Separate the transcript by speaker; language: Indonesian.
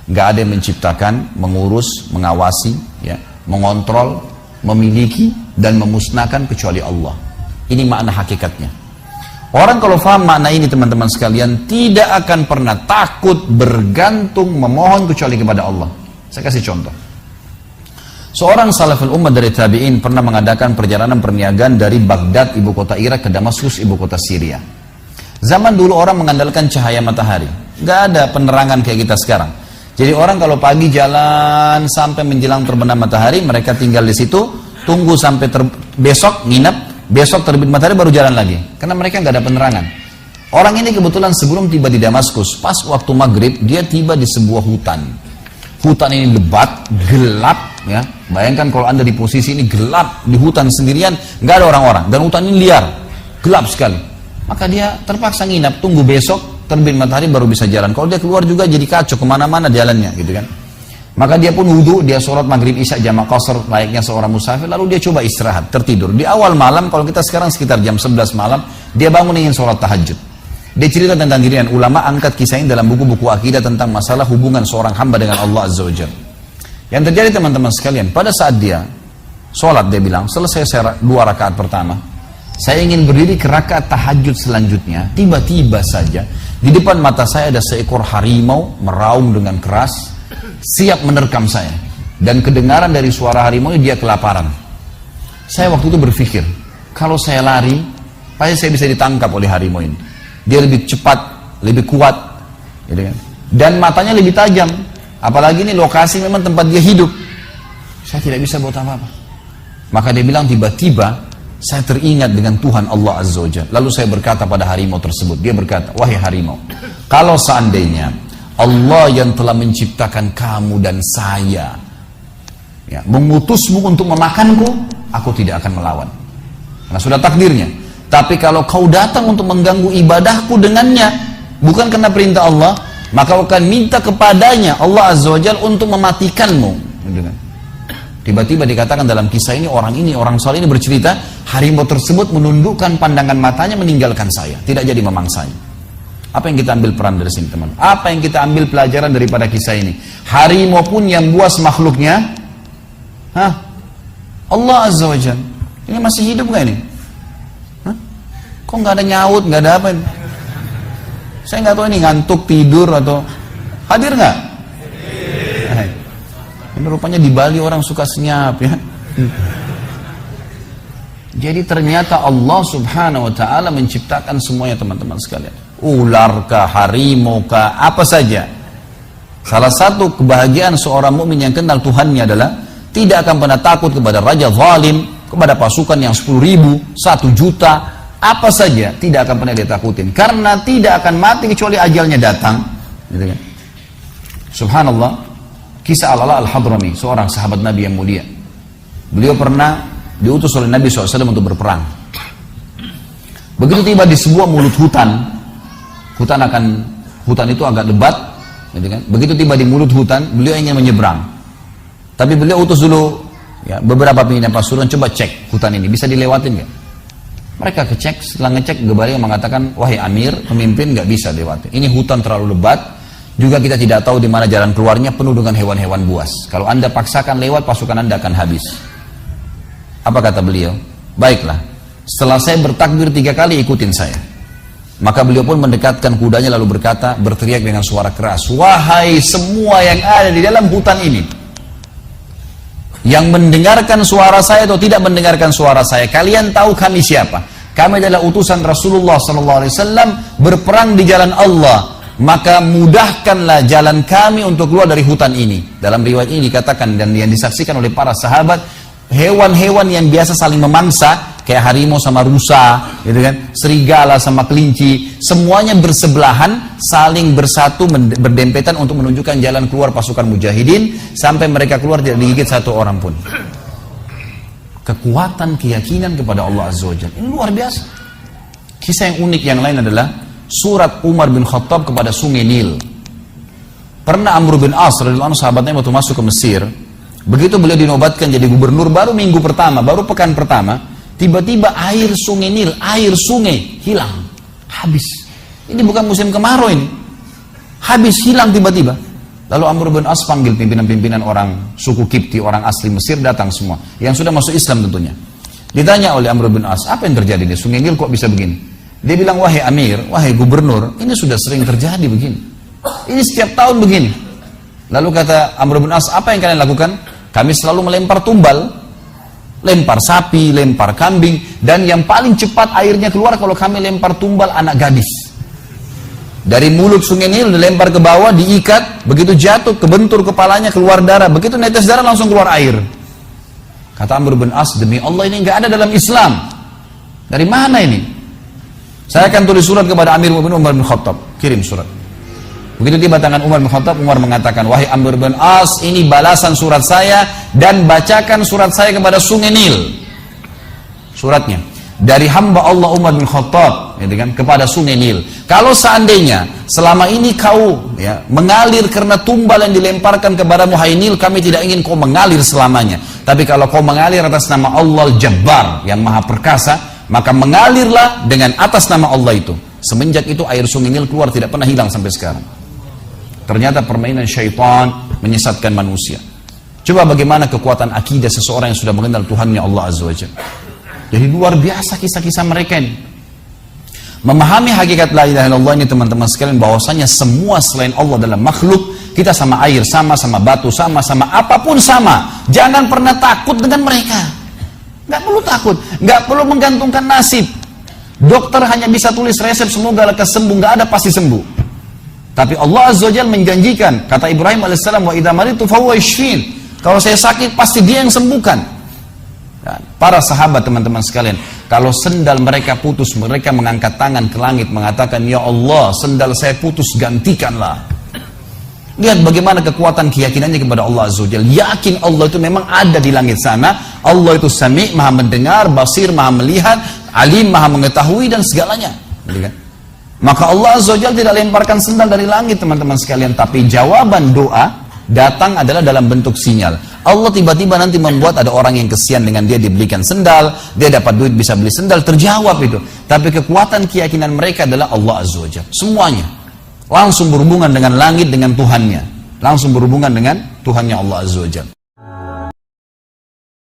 Speaker 1: Nggak ada yang menciptakan, mengurus, mengawasi, ya, mengontrol, memiliki, dan memusnahkan kecuali Allah. Ini makna hakikatnya. Orang kalau faham makna ini teman-teman sekalian, tidak akan pernah takut, bergantung, memohon kecuali kepada Allah. Saya kasih contoh. Seorang salaful ummah dari tabi'in pernah mengadakan perjalanan perniagaan dari Baghdad, ibu kota Irak, ke Damaskus, ibu kota Syria. Zaman dulu orang mengandalkan cahaya matahari. Nggak ada penerangan kayak kita sekarang. Jadi orang kalau pagi jalan sampai menjelang terbenam matahari, mereka tinggal di situ, tunggu sampai besok, nginep, besok terbit matahari baru jalan lagi. Karena mereka nggak ada penerangan. Orang ini kebetulan sebelum tiba di Damaskus, pas waktu maghrib, dia tiba di sebuah hutan. Hutan ini lebat, gelap, ya. Bayangkan kalau anda di posisi ini gelap, di hutan sendirian, nggak ada orang-orang. Dan hutan ini liar, gelap sekali. Maka dia terpaksa nginap, tunggu besok, terbit matahari baru bisa jalan. Kalau dia keluar juga jadi kacau, kemana-mana jalannya, gitu kan. Maka dia pun wudhu, dia sholat maghrib isya jamak qasar layaknya seorang musafir, lalu dia coba istirahat, tertidur. Di awal malam, kalau kita sekarang sekitar jam 11 malam, dia bangun ingin sholat tahajud. Dia cerita tentang dirinya, ulama angkat kisah ini dalam buku-buku akidah tentang masalah hubungan seorang hamba dengan Allah Azza wa Jalla. Yang terjadi teman-teman sekalian, pada saat dia sholat, dia bilang, selesai saya 2 rakaat pertama, saya ingin berdiri ke rakaat tahajud selanjutnya, tiba-tiba saja, di depan mata saya ada seekor harimau meraung dengan keras, siap menerkam saya. Dan kedengaran dari suara harimau ini dia kelaparan. Saya waktu itu berpikir, kalau saya lari, pasti saya bisa ditangkap oleh harimau ini. Dia lebih cepat, lebih kuat, gitu kan? Dan matanya lebih tajam. Apalagi ini lokasi memang tempat dia hidup. Saya tidak bisa buat apa-apa. Maka dia bilang tiba-tiba saya teringat dengan Tuhan Allah Azza wa Jalla. Lalu saya berkata pada harimau tersebut. Dia berkata, wahai harimau, kalau seandainya Allah yang telah menciptakan kamu dan saya, ya, mengutusmu untuk memakanku, aku tidak akan melawan. Karena sudah takdirnya. Tapi kalau kau datang untuk mengganggu ibadahku dengannya, bukan karena perintah Allah, maka akan minta kepadanya Allah Azza wa Jalla untuk mematikanmu. Tiba-tiba dikatakan dalam kisah ini, orang saleh ini bercerita, harimau tersebut menundukkan pandangan matanya meninggalkan saya, tidak jadi memangsanya. Apa yang kita ambil peran dari sini teman? Apa yang kita ambil pelajaran daripada kisah ini? Harimau pun yang buas makhluknya, Allah Azza wa Jalla. Ini masih hidup gak ini? Kok nggak ada nyaut, nggak ada apa? Saya nggak tahu ini ngantuk, tidur atau hadir nggak? Ini rupanya di Bali orang suka senyap, ya. Jadi ternyata Allah Subhanahu Wa Taala menciptakan semuanya teman-teman sekalian. Ular kah, harimau kah, apa saja. Salah satu kebahagiaan seorang mukmin yang kenal Tuhannya adalah tidak akan pernah takut kepada raja zalim, kepada pasukan yang 10.000, 1 juta. Apa saja tidak akan pernah dia takutin, karena tidak akan mati kecuali ajalnya datang, gitu kan? Subhanallah, kisah Al-Ala Al-Hadrami, seorang sahabat Nabi yang mulia. Beliau pernah diutus oleh Nabi SAW untuk berperang. Begitu tiba di sebuah mulut hutan itu agak lebat, gitu kan? Begitu tiba di mulut hutan, beliau ingin menyeberang, tapi beliau utus dulu, ya, beberapa pimpinan pasukan, coba cek hutan ini bisa dilewatin nggak? Mereka kecek, setelah ngecek Gebaria mengatakan, wahai Amir, pemimpin nggak bisa lewati. Ini hutan terlalu lebat, juga kita tidak tahu di mana jalan keluarnya, penuh dengan hewan-hewan buas. Kalau anda paksakan lewat, pasukan anda akan habis. Apa kata beliau? Baiklah, setelah saya bertakbir 3 kali, ikutin saya. Maka beliau pun mendekatkan kudanya lalu berkata, berteriak dengan suara keras, wahai semua yang ada di dalam hutan ini, yang mendengarkan suara saya atau tidak mendengarkan suara saya, kalian tahu kami siapa? Kami adalah utusan Rasulullah SAW berperang di jalan Allah. Maka mudahkanlah jalan kami untuk keluar dari hutan ini. Dalam riwayat ini dikatakan dan yang disaksikan oleh para sahabat, hewan-hewan yang biasa saling memangsa, kayak harimau sama rusa, gitu kan, serigala sama kelinci, semuanya bersebelahan, saling bersatu, berdempetan untuk menunjukkan jalan keluar pasukan mujahidin, sampai mereka keluar tidak digigit 1 orang pun. Kekuatan keyakinan kepada Allah Azza wa Jalla ini luar biasa. Kisah yang unik yang lain adalah surat Umar bin Khattab kepada sungai Nil. Pernah Amr bin As radhiyallahu anhu, sahabatnya waktu masuk ke Mesir, begitu beliau dinobatkan jadi gubernur, baru minggu pertama, baru pekan pertama, tiba-tiba air sungai Nil, air sungai hilang, habis. Ini bukan musim kemarau ini, habis, hilang tiba-tiba. Lalu Amr bin As panggil pimpinan-pimpinan orang suku Kipti, orang asli Mesir datang semua, yang sudah masuk Islam tentunya. Ditanya oleh Amr bin As, apa yang terjadi di Sungai Nil kok bisa begini? Dia bilang, wahai Amir, wahai gubernur, ini sudah sering terjadi begini. Ini setiap tahun begini. Lalu kata Amr bin As, apa yang kalian lakukan? Kami selalu melempar tumbal, lempar sapi, lempar kambing, dan yang paling cepat airnya keluar kalau kami lempar tumbal anak gadis. Dari mulut Sungai Nil dilempar ke bawah, diikat, begitu jatuh, kebentur kepalanya, keluar darah, begitu netes darah langsung keluar air. Kata Amr bin As, demi Allah ini nggak ada dalam Islam. Dari mana ini? Saya akan tulis surat kepada Amir Mu'minin Umar bin Khattab, kirim surat. Begitu tiba tangan Umar bin Khattab, Umar mengatakan, wahai Amr bin As, ini balasan surat saya, dan bacakan surat saya kepada Sungai Nil. Suratnya dari hamba Allah Umar bin Khattab, gitu kan, kepada Sungai Nil. Kalau seandainya selama ini kau mengalir karena tumbal yang dilemparkan kepadamu, hai Nil, kami tidak ingin kau mengalir selamanya. Tapi kalau kau mengalir atas nama Allah Al-Jabbar yang Maha Perkasa, maka mengalirlah dengan atas nama Allah itu. Semenjak itu air Sungai Nil keluar tidak pernah hilang sampai sekarang. Ternyata permainan syaitan menyesatkan manusia. Coba bagaimana kekuatan akidah seseorang yang sudah mengenal Tuhannya Allah Azza wa Jalla. Jadi luar biasa kisah-kisah mereka ini. Memahami hakikat la ilaha illallah ini teman-teman sekalian, bahwasanya semua selain Allah dalam makhluk, kita sama air, sama batu, sama apapun sama. Jangan pernah takut dengan mereka. Gak perlu takut, gak perlu menggantungkan nasib. Dokter hanya bisa tulis resep semoga lekas sembuh, gak ada pasti sembuh. Tapi Allah Azza wa Jalla menjanjikan, kata Ibrahim alaihissalam, wa idza maritu fahuwa yashfin. Kalau saya sakit pasti dia yang sembuhkan. Para sahabat teman-teman sekalian, kalau sendal mereka putus, mereka mengangkat tangan ke langit mengatakan, ya Allah, sendal saya putus, gantikanlah. Lihat bagaimana kekuatan keyakinannya kepada Allah Azza wa Jalla. Yakin Allah itu memang ada di langit sana. Allah itu Sami', Maha mendengar, Basir, Maha melihat, Alim, Maha mengetahui, dan segalanya. Maka Allah Azza wa Jalla tidak lemparkan sendal dari langit teman-teman sekalian, tapi jawaban doa datang adalah dalam bentuk sinyal. Allah tiba-tiba nanti membuat ada orang yang kesian dengan dia dibelikan sendal, dia dapat duit bisa beli sendal, terjawab itu. Tapi kekuatan keyakinan mereka adalah Allah Azza wa Jalla. Semuanya langsung berhubungan dengan langit, dengan Tuhannya. Langsung berhubungan dengan Tuhannya Allah Azza wa Jalla.